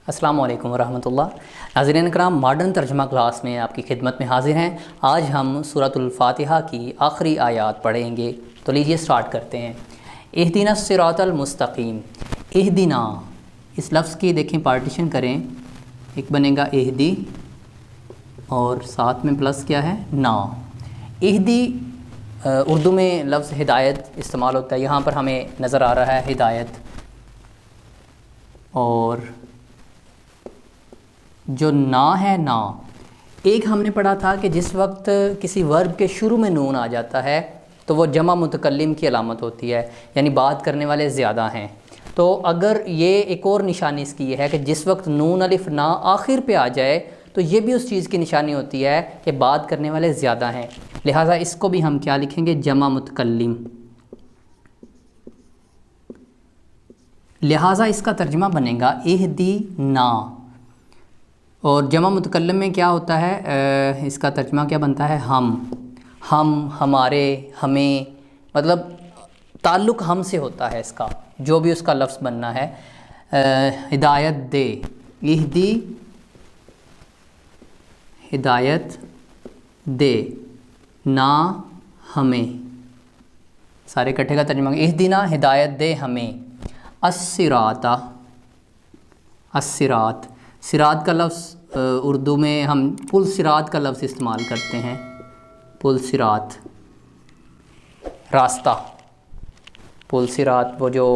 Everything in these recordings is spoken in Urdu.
السلام علیکم ورحمۃ اللہ۔ ناظرین کرام، ماڈرن ترجمہ کلاس میں آپ کی خدمت میں حاضر ہیں۔ آج ہم سورۃ الفاتحہ کی آخری آیات پڑھیں گے، تو لیجیے سٹارٹ کرتے ہیں۔ اہدنا الصراط المستقیم۔ اہدنا، اس لفظ کی دیکھیں پارٹیشن کریں، ایک بنے گا اہدی اور ساتھ میں پلس کیا ہے، نا۔ اہدی اردو میں لفظ ہدایت استعمال ہوتا ہے، یہاں پر ہمیں نظر آ رہا ہے ہدایت، اور جو نا ہے نا، ایک ہم نے پڑھا تھا کہ جس وقت کسی ورب کے شروع میں نون آ جاتا ہے تو وہ جمع متکلم کی علامت ہوتی ہے، یعنی بات کرنے والے زیادہ ہیں۔ تو اگر یہ ایک اور نشانی اس کی یہ ہے کہ جس وقت نون الف نا آخر پہ آ جائے تو یہ بھی اس چیز کی نشانی ہوتی ہے کہ بات کرنے والے زیادہ ہیں، لہٰذا اس کو بھی ہم کیا لکھیں گے، جمع متکلم۔ لہٰذا اس کا ترجمہ بنے گا اہدی نا، اور جمع متکلم میں کیا ہوتا ہے، اس کا ترجمہ کیا بنتا ہے، ہم، ہمارے، ہمیں، مطلب تعلق ہم سے ہوتا ہے اس کا، جو بھی اس کا لفظ بننا ہے۔ ہدایت دے، اہدی ہدایت دے، نا ہمیں، سارے اکٹھے کا ترجمہ، اہدنا ہدایت دے ہمیں، الصراط، الصراط، صراط کا لفظ اردو میں ہم پل صراط کا لفظ استعمال کرتے ہیں، پل صراط، راستہ، پل صراط وہ جو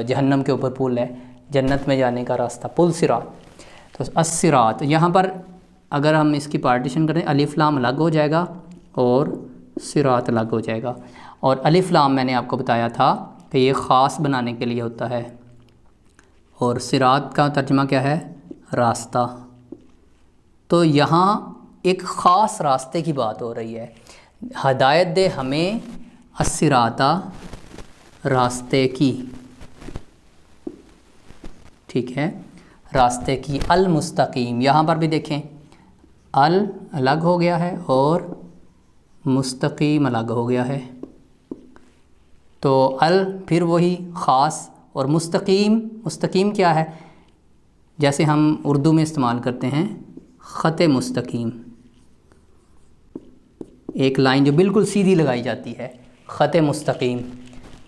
جہنم کے اوپر پل ہے، جنت میں جانے کا راستہ، پل صراط۔ تو الصراط یہاں پر اگر ہم اس کی پارٹیشن کریں، الف لام الگ ہو جائے گا اور صراط الگ ہو جائے گا، اور الف لام میں نے آپ کو بتایا تھا کہ یہ خاص بنانے کے لیے ہوتا ہے، اور صراط کا ترجمہ کیا ہے، راستہ۔ تو یہاں ایک خاص راستے کی بات ہو رہی ہے، ہدایت دے ہمیں الصراط، راستے کی، ٹھیک ہے، راستے کی، المستقیم، یہاں پر بھی دیکھیں ال الگ ہو گیا ہے اور مستقیم الگ ہو گیا ہے، تو ال پھر وہی خاص، اور مستقیم، مستقیم کیا ہے، جیسے ہم اردو میں استعمال کرتے ہیں خط مستقیم، ایک لائن جو بالکل سیدھی لگائی جاتی ہے، خط مستقیم۔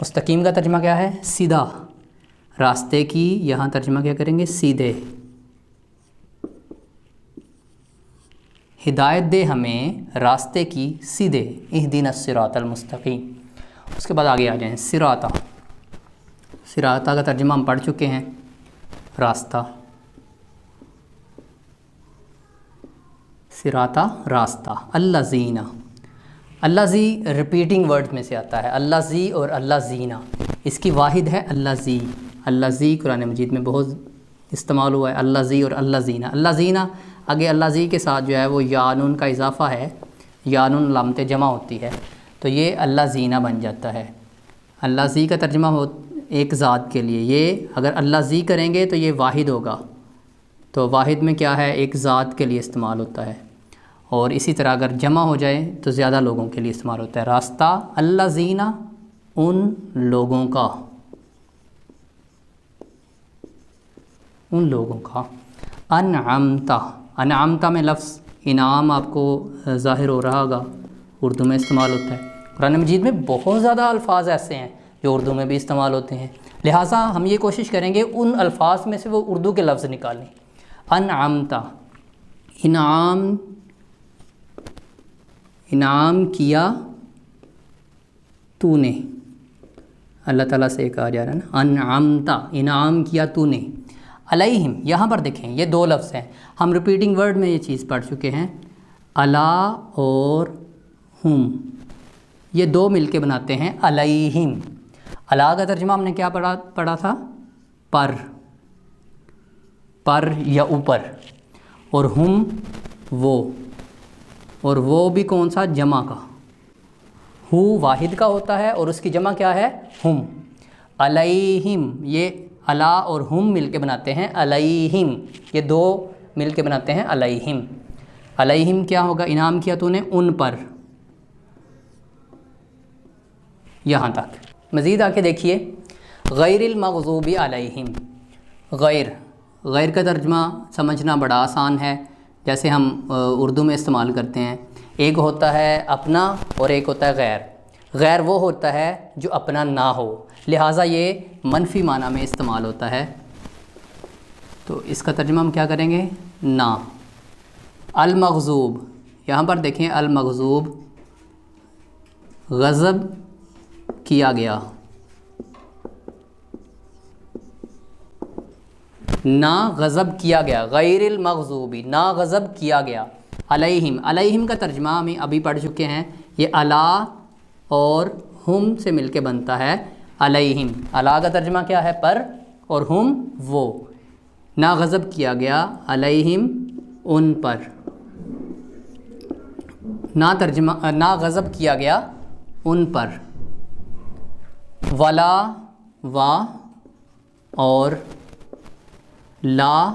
مستقیم کا ترجمہ کیا ہے، سیدھا، راستے کی یہاں ترجمہ کیا کریں گے، سیدھے۔ ہدایت دے ہمیں راستے کی سیدھے، اہدنا الصراط المستقیم۔ اس کے بعد آگے آ جائیں، صراط، صراط کا ترجمہ ہم پڑھ چکے ہیں، راستہ، صراط راستہ۔ الذین، الذی ریپیٹنگ ورڈ میں سے آتا ہے، الذی اور الذین، اس کی واحد ہے الذی، الذی قرآن مجید میں بہت استعمال ہوا ہے، الذی اور الذین۔ الذین آگے الذی کے ساتھ جو ہے وہ یا نون کا اضافہ ہے، یا نون علامت جمع ہوتی ہے، تو یہ الذین بن جاتا ہے۔ الذی کا ترجمہ ہو ایک ذات کے لیے، یہ اگر الذی کریں گے تو یہ واحد ہوگا، تو واحد میں کیا ہے، ایک ذات کے لیے استعمال ہوتا ہے، اور اسی طرح اگر جمع ہو جائے تو زیادہ لوگوں کے لیے استعمال ہوتا ہے، راستہ، الذین، ان لوگوں کا، ان لوگوں کا۔ انعمت، انعمت میں لفظ انعام آپ کو ظاہر ہو رہا ہوگا، اردو میں استعمال ہوتا ہے۔ قرآن مجید میں بہت زیادہ الفاظ ایسے ہیں جو اردو میں بھی استعمال ہوتے ہیں، لہٰذا ہم یہ کوشش کریں گے ان الفاظ میں سے وہ اردو کے لفظ نکالیں۔ انعمت، انعام، انعام کیا تو نے، اللہ تعالیٰ سے کہا جا رہا ہے نا، انعمت، انعام کیا تو نے، علیہم، یہاں پر دیکھیں یہ دو لفظ ہیں، ہم ریپیٹنگ ورڈ میں یہ چیز پڑھ چکے ہیں، علا اور ہم، یہ دو مل کے بناتے ہیں علیہم۔ علا کا ترجمہ ہم نے کیا پڑھا تھا، پر، پر یا اوپر، اور ہم وہ، اور وہ بھی کون سا، جمع کا، ہو واحد کا ہوتا ہے اور اس کی جمع کیا ہے، ہم۔ علیہم، یہ علا اور ہم مل کے بناتے ہیں علیہم، یہ دو مل کے بناتے ہیں علیہم۔ علیہم کیا ہوگا، انعام کیا تو نے ان پر، یہاں تک۔ مزید آ کے دیکھیے، غیر المغضوب علیہم، غیر، غیر کا ترجمہ سمجھنا بڑا آسان ہے، جیسے ہم اردو میں استعمال کرتے ہیں۔ ایک ہوتا ہے اپنا اور ایک ہوتا ہے غیر۔ غیر وہ ہوتا ہے جو اپنا نہ ہو، لہٰذا یہ منفی معنی میں استعمال ہوتا ہے۔ تو اس کا ترجمہ ہم کیا کریں گے؟ نہ۔ المغضوب، یہاں پر دیکھیں المغضوب غضب کیا گیا، نہ غضب کیا گیا، غیر المغضوبی، نہ غضب کیا گیا۔ علیہم، علیہم کا ترجمہ ہم ابھی پڑھ چکے ہیں، یہ علی اور ہم سے مل کے بنتا ہے علیہم۔ علی کا ترجمہ کیا ہے؟ پر، اور ہم وہ۔ نہ غضب کیا گیا علیہم ان پر، نہ غضب کیا گیا ان پر۔ ولا، وا اور لا،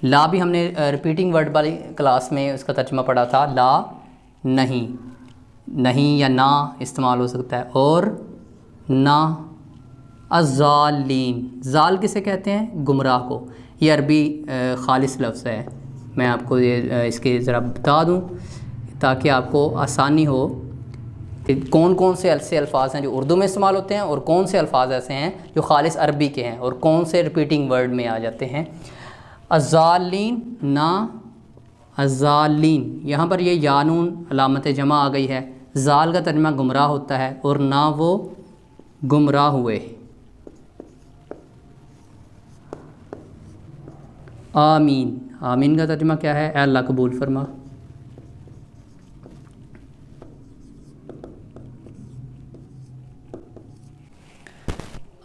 لا بھی ہم نے ریپیٹنگ ورڈ والی کلاس میں اس کا ترجمہ پڑھا تھا، لا نہیں، نہیں یا نہ استعمال ہو سکتا ہے، اور نہ الضالین، ضال کسے کہتے ہیں؟ گمراہ کو۔ یہ عربی خالص لفظ ہے، میں آپ کو یہ اس کے ذرا بتا دوں تاکہ آپ کو آسانی ہو کہ کون کون سے ایسے الفاظ ہیں جو اردو میں استعمال ہوتے ہیں، اور کون سے الفاظ ایسے ہیں جو خالص عربی کے ہیں، اور کون سے ریپیٹنگ ورڈ میں آ جاتے ہیں۔ الضالین، نہ الضالین، یہاں پر یہ یا نون علامت جمع آ گئی ہے۔ ضال کا ترجمہ گمراہ ہوتا ہے، اور نہ وہ گمراہ ہوئے۔ آمین، آمین کا ترجمہ کیا ہے؟ اے اللہ قبول فرما۔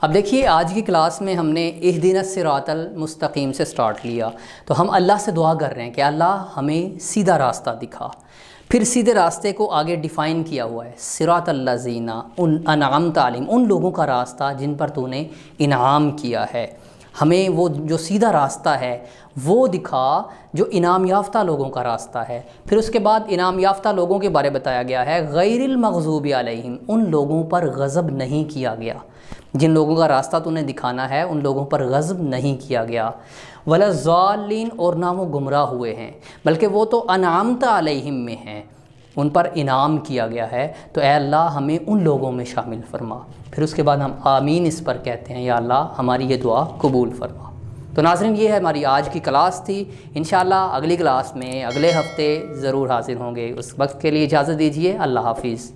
اب دیکھیے آج کی کلاس میں ہم نے اہدنا الصراط المستقیم سے سٹارٹ لیا، تو ہم اللہ سے دعا کر رہے ہیں کہ اللہ ہمیں سیدھا راستہ دکھا۔ پھر سیدھے راستے کو آگے ڈیفائن کیا ہوا ہے، صراط الذین انعمت علیہم، ان لوگوں کا راستہ جن پر تو نے انعام کیا ہے۔ ہمیں وہ جو سیدھا راستہ ہے وہ دکھا جو انعام یافتہ لوگوں کا راستہ ہے۔ پھر اس کے بعد انعام یافتہ لوگوں کے بارے بتایا گیا ہے، غیر المغضوب علیہم، ان لوگوں پر غضب نہیں کیا گیا، جن لوگوں کا راستہ تو نے دکھانا ہے ان لوگوں پر غضب نہیں کیا گیا۔ ولا الضالین، اور نہ وہ گمراہ ہوئے ہیں، بلکہ وہ تو انعمت علیہم میں ہیں، ان پر انعام کیا گیا ہے۔ تو اے اللہ ہمیں ان لوگوں میں شامل فرما۔ پھر اس کے بعد ہم آمین اس پر کہتے ہیں، یا اللہ ہماری یہ دعا قبول فرما۔ تو ناظرین یہ ہے ہماری آج کی کلاس تھی، انشاءاللہ اگلی کلاس میں اگلے ہفتے ضرور حاضر ہوں گے۔ اس وقت کے لیے اجازت دیجیے، اللہ حافظ۔